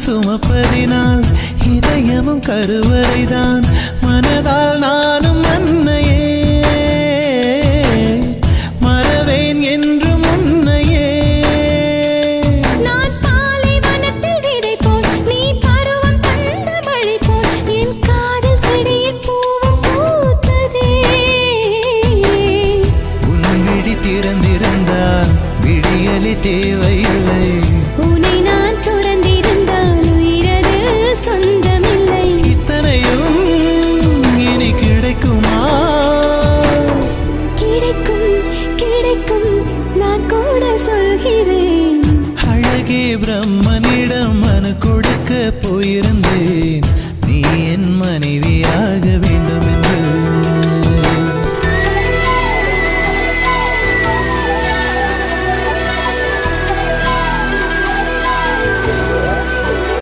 சுமப்பதினால் இதயமும் கருவறைதான் மனதால் நானும் அன்னையே மறவேன் என்றும் உன்னையே நான் பாலைவனத்தில் விதை போல் நீ பருவம் தந்த மழை போல் என் காதல் செடியில் பூவும் பூத்ததே உன் விழி திறந்திருந்தால் விடியலே தேவையில்லை உன்னை நான் துறந்திருந்தால் உயிரது சொந்தமில்லை இத்தனையும் இனி கிடைக்குமா கிடைக்கும் கிடைக்கும் நான் கூட சொல்கிறேன் அழகே பிரம்மனிடம் மனு கொடுக்க போயிருந்த